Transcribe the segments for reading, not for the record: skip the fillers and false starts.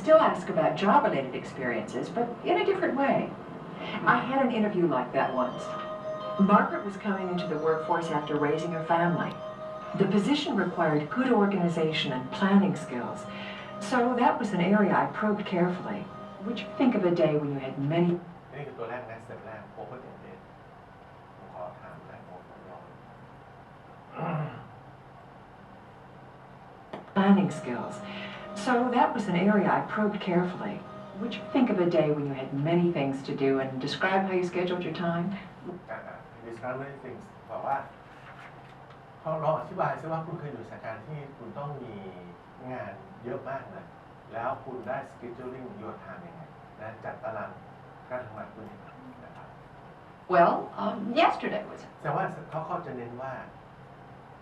still ask about job-related experiences, but in a different way. I had an interview like that once. Margaret was coming into the workforce after raising her family. The position required good organization and planning skills, so that was an area I probed carefully. Would you think of a day when you had many... นี่คือตัวแรกนะสเต็ปแรกโอเพ่นเอนเดดผมขอถามแต่โอผมลอง planning skills. So that was an area I probed carefully. Would you think of a day when you had many things to do and describe how you scheduled your time? Describe many things บอกว่าเขาลองอธิบายซิว่าคุณเคยอยู่สถานการณ์ที่คุณต้องมีงานเยอะมากเลยแล้วคุณได้ scheduling your time ยังไงนะจัดตารางการทำงานคุณยังไงนะครับ Well, yesterday was it? แต่ว่าเขาจะเน้นว่า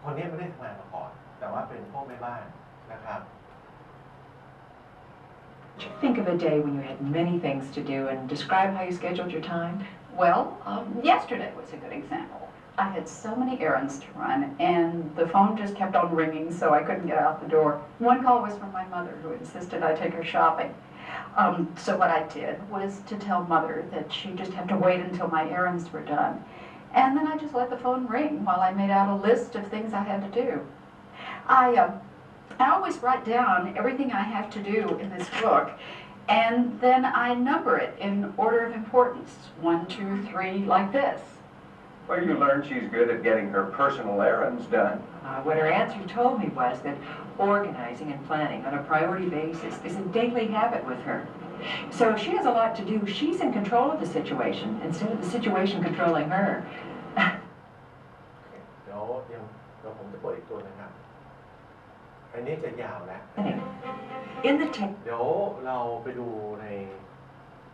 คนนี้ไม่ได้ทำงานมาก่อนแต่ว่าเป็นพ่อแม่บ้านนะครับ Think of a day when you had many things to do and describe how you scheduled your time. Well, yesterday was a good example. I had so many errands to run, and the phone just kept on ringing, so I couldn't get out the door. One call was from my mother, who insisted I take her shopping. So what I did was to tell Mother that she just had to wait until my errands were done. And then I just let the phone ring while I made out a list of things I had to do. I always write down everything I have to do in this book, and then I number it in order of importance, 1, 2, 3, like this. Well, you learned she's good at getting her personal errands done. What her answer told me was that organizing and planning on a priority basis is a daily habit with her. So if she has a lot to do, she's in control of the situation instead of the situation controlling her. เดี๋ยวผมจะเปิดอีกตัวนะครับอันนี้จะยาวนะ In the text เดี๋ยวเราไปดูใน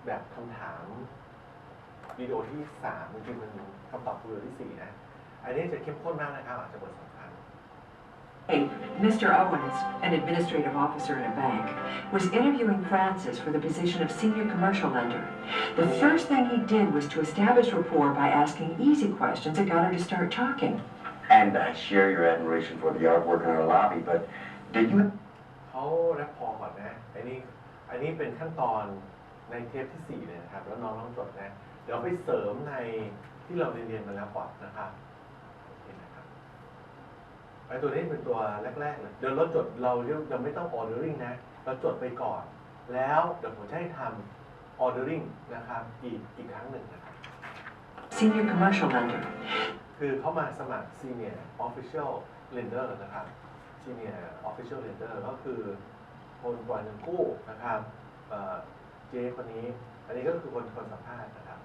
แบบคำถามวิดีโอที่3จริงๆมันคำตอบวิดีโอที่4นะอันนี้จะเข้มข้นมากนะครับอาจจะบทสำคัญ Mr. Owens, an administrative officer in a bank, was interviewing Francis for the position of senior commercial lender. The first thing he did was to establish rapport by asking easy questions that got her to start talking. And I share your admiration for the artwork in our lobby, but did you... เขาแรปพอก่อนนะอันนี้เป็นขั้นตอนในเทปที่4เลยนะครับแล้วน้องต้องจดนะเดี๋ยวไปเสริมในที่เราเรียนมาแล้วก่อนนะครับไอ้ตัวนี้เป็นตัวแรกๆเลยเดี๋ยวเราจดเรายังไม่ต้อง ordering นะเราจดไปก่อนแล้วเดี๋ยวผมจะให้ทำ ordering นะครับอีกครั้งหนึ่งนะครับ Senior commercial lender คือเขามาสมัคร senior official lender นะครับ senior official lender ก็คือคนปล่อยเงินกู้นะครับเจคนนี้อันนี้ก็คือคนสัมภาษณ์นะครับ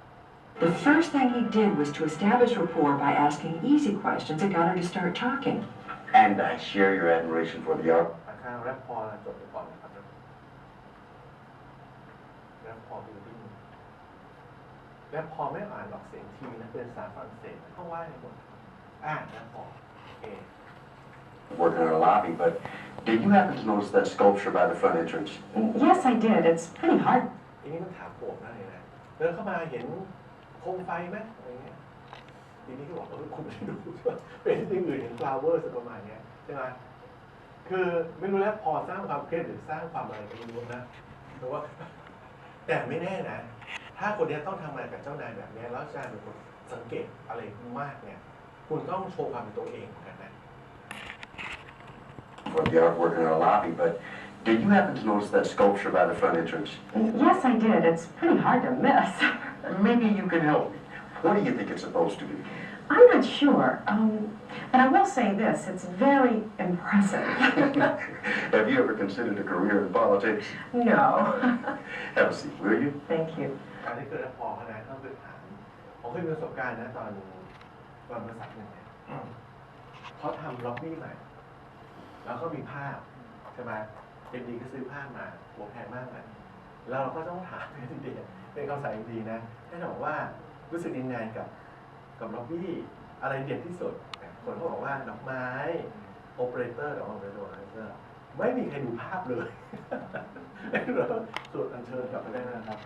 The first thing he did was to establish rapport by asking easy questions that got her to start talking. And I share your admiration for the art. ข้างแรปพอจบไปก่อนนะครับแรปพอดูดิ้งแรปพอไม่อ่านหรอกเสียงทีนะเป็นภาษาฝรั่งเศสต้องว่าในบทแรปพอโอเค Working in our lobby, but did you happen to notice that sculpture by the front entrance? Yes, I did. It's pretty hard. อันนี้มันถามโป่งได้เลยนะเดินเข้ามาเห็นโคมไฟไหมอะไรเงี้ยทีนี้ก็บอกคุณไม่ดูใช่ไหมเป็นที่อื่นเห็น flower สักประมาณนี้ใช่ไหมคือไม่รู้แล้วพอสร้างความเครียดหรือสร้างความอะไรก็ไม่รู้นะแต่ว่าแต่ไม่แน่นะถ้าคนนี้ต้องทำอะไรกับเจ้านายแบบนี้แล้วเจ้านายเป็นคนสังเกตอะไรมากเนี่ยคุณต้องโชว์ความเป็นตัวเองกันนะ For the artwork in our lobby, but did you happen to notice that sculpture by the front entrance? Yes, I did. It's pretty hard to miss. Maybe you can help me. What do you think it's supposed to be? I'm not sure. But I will say this, it's very impressive. Have you ever considered a career in politics? No. Have a seat, will you? Thank you. การที่เกิดพอขนาดต้องไปถามผมเคยมีประสบการณ์นะตอนบริษัทหนึ่งเนี่ยเขาทำล็อบบี้ใหม่แล้วก็มีภาพใช่ไหมเอ็มดีก็ซื้อภาพมาโหแพงมากเลยแล้วเราก็ต้องถามเป็นเดียเป็นคำสั่งดีนะให้บอกว่ารู้สึกยังไงกับล็อบบี้อะไรเด่นที่สุดคนก็บอกว่าดอกไม้โอเปอเรเตอร์ดอกไม้โอเปอเรเตอร์ไม่มีใครดูภาพเลยเราสูตรอัญเชิญกลับไปได้นะครับ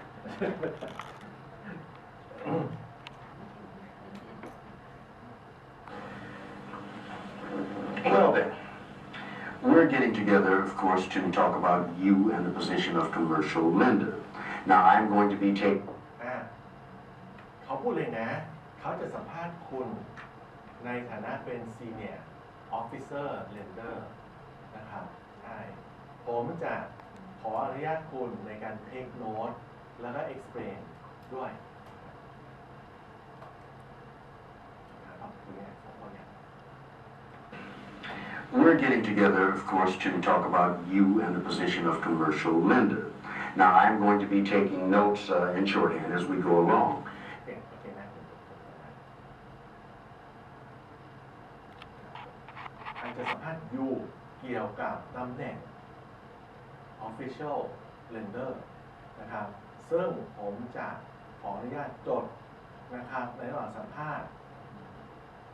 Well then, We're getting together, of course, to talk about you and the position of commercial lender. Now, I'm going to be taking... เขาพูดเลยนะ เขาจะสัมภาษณ์คุณในฐานะเป็น Senior Officer Lender นะครับ ใช่ ผมจะขออนุญาตคุณในการ take note แล้วก็ explain ด้วยครับคุณเนี่ยสองคนเนี่ย We're getting together, of course, to talk about you and the position of commercial lender. Now, I'm going to be taking notes in shorthand as we go along. จะสัมภาษณ์ยูเกี่ยวกับตำแหน่ง Official Lender นะครับ ซึ่งผมจะขออนุญาตจดนะครับในระหว่างสัมภาษณ์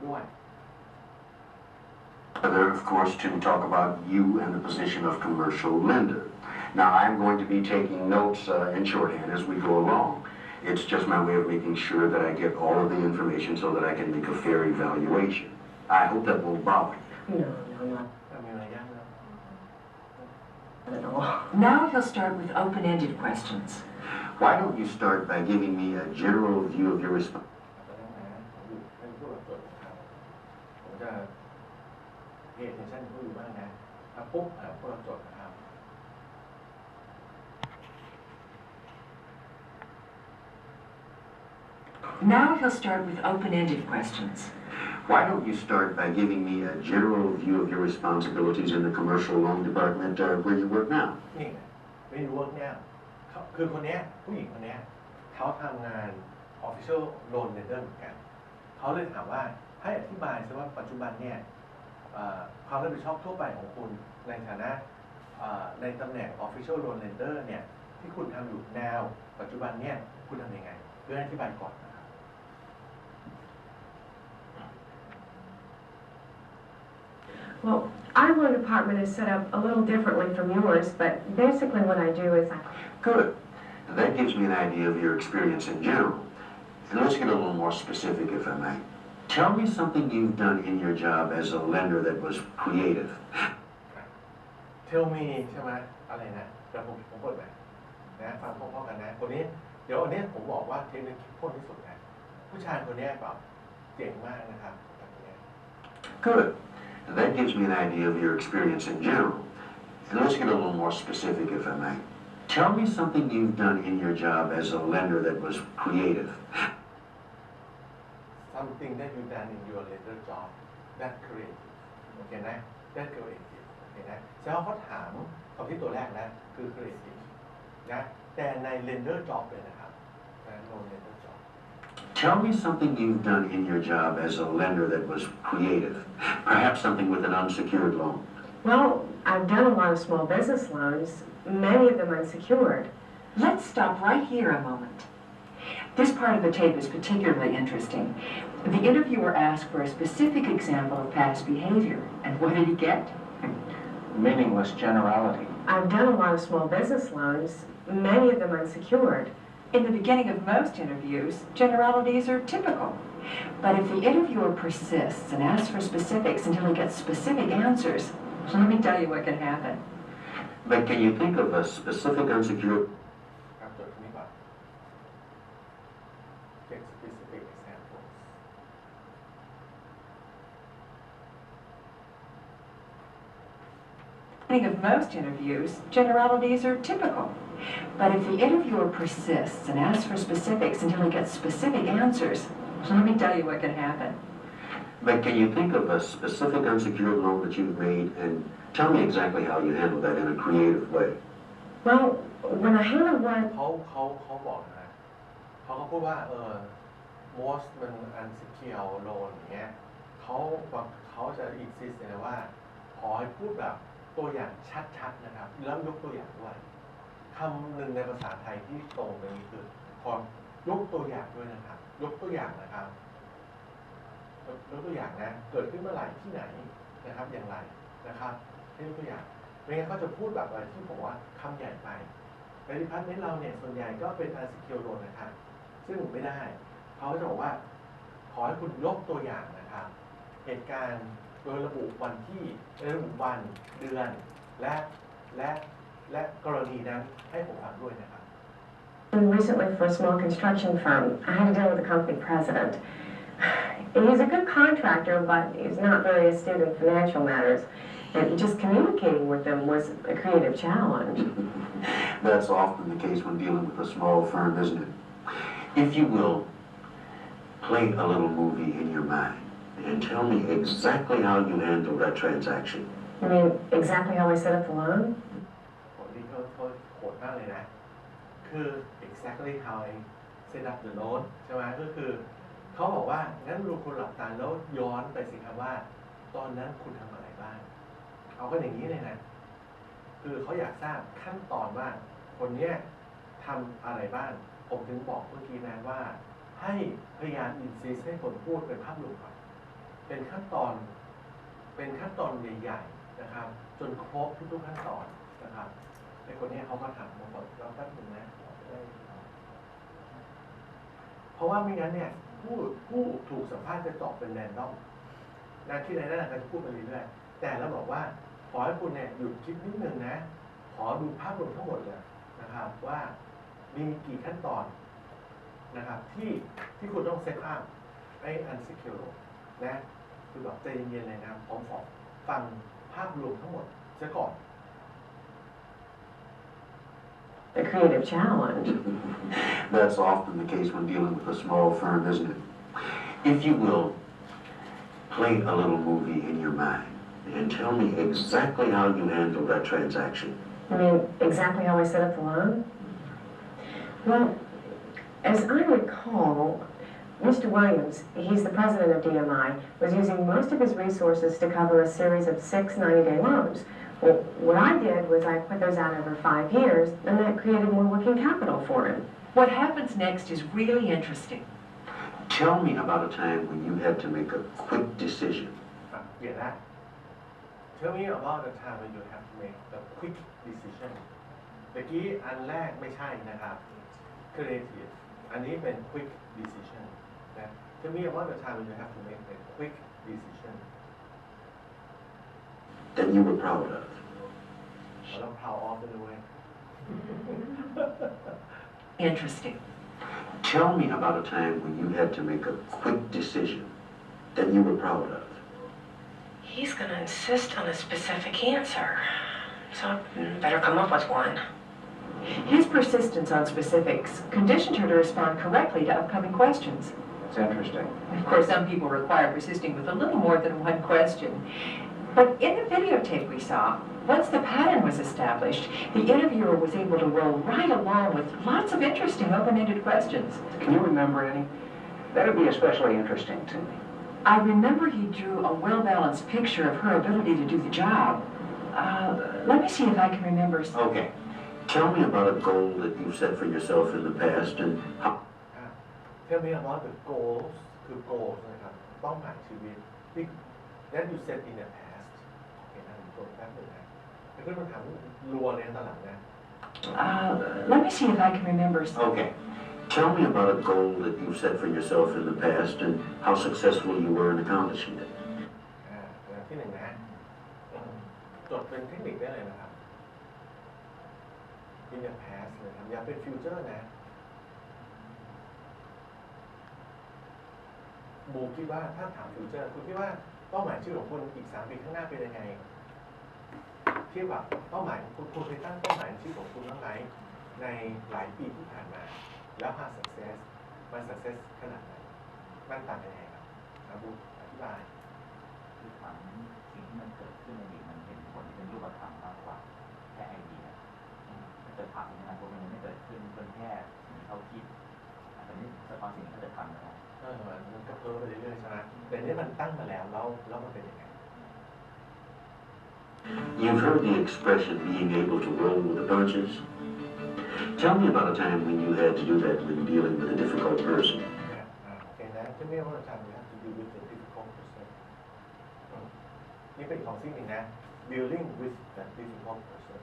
ด้วย Of course, to talk about you and the position of commercial lender. Now, I'm going to be taking notes in shorthand as we go along. It's just my way of making sure that I get all of the information so that I can make a fair evaluation. I hope that won't bother you. No, not at all. Now he'll start with open-ended questions. Why don't you start by giving me a general view of your response? Now he'll start with open-ended questions. Why don't you start by giving me a general view of your responsibilities in the commercial loan department where you work now? นี่ไงไม่รู้ว่าเนี่ยคือคนนี้ผู้หญิงคนนี้เขาทำงาน official loan lender เหมือนกันเขาเลยถามว่าให้อธิบายซิว่าปัจจุบันเนี่ยความรับผิดชอบทั่วไปของคุณในฐานะในตำแหน่ง official loan lender เนี่ยที่คุณทำอยู่แนวปัจจุบันเนี่ยคุณทำยังไงเพื่ออธิบายก่อนนะครับ Well, our loan department is set up a little differently from yours, but basically what I do is Good. That gives me an idea of your experience in general. And let's get a little more specific, if I may. Tell me something you've done in your job as a lender that was creative. Tell me ใช่ไหมอะไรนะเดี๋ยวผมเปิดนะฟังพร้อมๆกันนะคนนี้เดี๋ยวอันนี้ผมบอกว่าเทคนิคเข้มข้นที่สุดนะผู้ชายคนนี้แบบเจ๋งมากนะครับแบบนี้ Good. That gives me an idea of your experience in general. And let's get a little more specific, if I may. Tell me something you've done in your job as a lender that was creative. Something that you've done in your lender job that creative โอเคนะ that creative โอเคนะแสดงว่าเขาถามคำที่ตัวแรกนะคือ creative นะแต่ใน lender job เลยนะครับนะ no lender job Tell me something you've done in your job as a lender that was creative. Perhaps something with an unsecured loan. well, I've done a lot of small business loans, many of them unsecured. Let's stop right here a moment. This part of the tape is particularly interesting. The interviewer asked for a specific example of past behavior, and what did he get? Meaningless generality. I've done a lot of small business loans, many of them unsecured. In the beginning of most interviews, generalities are typical. But if the interviewer persists and asks for specifics until he gets specific answers, let me tell you what can happen. But can you think of a specific unsecured... ครับจดตรงนี้ก่อน Get specific examples beginning of most interviews, generalities are typical. But if the interviewer persists and asks for specifics until he gets specific answers, let me tell you what can happen. But can you think of a specific unsecured loan that you've made and tell me exactly how you handle that in a creative way? Well, when I handled one, เขาบอกนะเขาก็พูดว่าmost มัน unsecured loan อย่างเงี้ยเขาจะ insist นะว่าขอให้พูดแบบตัวอย่างชัดๆนะครับแล้วยกตัวอย่างด้วยคำหนึ่งในภาษาไทยที่ตรงตรงนี้คือขอยกตัวอย่างด้วยนะครับยกตัวอย่างนะครับยกตัวอย่างนะเกิดขึ้นเมื่อไหร่ที่ไหนนะครับอย่างไรนะครับให้ยกตัวอย่างไม่งั้นเขาจะพูดแบบอะไรที่ผมว่าคำใหญ่ไปในดิพาร์ตเมนต์เราเนี่ยส่วนใหญ่ก็เป็น unsecured loan นะครับซึ่งไม่ได้เขาจะบอกว่าขอให้คุณยกตัวอย่างนะครับเหตุการณ์ โดยระบุวันที่ระบุวันเดือนและกรณีนั้นให้ผมฟังด้วยนะครับ Recently, for a small construction firm, I had to deal with the company president. He's a good contractor, but he's not very astute in financial matters. And just communicating with them was a creative challenge. That's often the case when dealing with a small firm, isn't it? If you will, play a little movie in your mind and tell me exactly how you handled that transaction. You mean exactly how I set up the loan? คนที่เขาโหดมากเลยนะคือ exactly how I set up the loan ใช่ไหมก็คือเขาบอกว่างั้นดูคุณหลับตาแล้วย้อนไปสิครับว่าตอนนั้นคุณทำอะไรบ้างเอากันอย่างนี้เลยนะคือเขาอยากทราบขั้นตอนว่าคนเนี้ยทำอะไรบ้างผมถึงบอกเมื่อกี้นะว่าให้พยายามอินซิสให้คนพูดเป็นภาพรวมก่อนเป็นขั้นตอนใหญ่ๆนะครับจนครบทุกขั้นตอนนะครับไอ้คนนี้เขาก็ทำมาหมดแล้วแป๊บนึงนะเพราะว่าไม่งั้นเนี่ยผู้ถูกสัมภาษณ์จะตอบเป็นแรนดอมนะที่ไหนนั่นแหละจะพูดไปเรื่อยๆแต่เราบอกว่าขอให้คุณเนี่ยหยุดคิดนิดนึงนะขอดูภาพรวมทั้งหมดเลยนะครับว่ามีกี่ขั้นตอนนะครับที่คุณต้องเซตอัพไอ้อันซิเคียวนะคือแบบใจเย็นๆเลยนะพร้อมฟังภาพรวมทั้งหมดเสียก่อน A creative challenge. That's often the case when dealing with a small firm, isn't it? If you will, play a little movie in your mind and tell me exactly how you handled that transaction. You mean exactly how I set up the loan? Well, as I recall, Mr. Williams, he's the president of DMI, was using most of his resources to cover a series of 6 90-day loans. Well, what I did was I put those out over 5 years, and that created more working capital for him. What happens next is really interesting. Tell me about a time when you had to make a quick decision. เปลี่ยนได้ Tell me about the time when you have to make a quick decision เมื่อกี้อันแรกไม่ใช่นะครับ creative อันนี้เป็น quick decision นะ Tell me about the time when you have to make a quick decision that you were proud of. เรา proud of ไปเลย Interesting. Tell me about a time when you had to make a quick decision that you were proud of. He's going to insist on a specific answer, so I better come up with one. His persistence on specifics conditioned her to respond correctly to upcoming questions. It's interesting. Of course, some people require persisting with a little more than one question. But in the videotape we saw, once the pattern was established, the interviewer was able to roll right along with lots of interesting open-ended questions. Can you remember any? That would be especially interesting to me. I remember he drew a well-balanced picture of her ability to do the job. Let me see if I can remember. Okay. Tell me about a goal that you set for yourself in the past and how. Tell me about the goals คือ goals นะครับเป้าหมายชีวิต that you set in the past โอเคนะผมตัวแป๊บนึงนะแล้วก็มาถามรัวเลยตอนหลังนะ Let me see if I can remember. Okay. Tell me about a goal that you set for yourself in the past and how successful you were in accomplishing it. ที่หนึ่งนะจดเป็นเทคนิคได้เลยนะครับ in the past เลยครับอย่าเป็น future นะบูคิดว่าถ้าถาม future คุณคิดว่าเป้าหมายชีวิตของคุณอีก3 ปีข้างหน้าเป็นยังไงเทียบกับเป้าหมายคุณเคยตั้งเป้าหมายชีวิตของคุณบ้างไหมในหลายปีที่ผ่านมาแล้วหา success มัน success ขนาดไหนมันต่างกันยังไงครับบูอธิบายคือถามสิ่งที่มันเกิดขึ้นในอดีตมันเป็นผลที่เป็นรูปธรรมมากกว่าแค่ไอเดียถ้าเกิดถามในอนาคตมันยังไม่เกิดขึ้นเป็นแค่สิ่งที่เขาคิดแต่นี่สะท้อนสิ่งที่เขาจะทำนะครับมันก็เพิ่มไปเรื่อยๆใช่ไหมแต่นี่มันตั้งมาแล้วมันเป็นยังไง You've heard the expression being able to roll with the punches. Tell me about a time when you had to do that when dealing with a difficult person. Okay, now tell me about a time you have to deal with a difficult person. นี่เป็นของสิ่งหนึ่งนะ dealing with that difficult person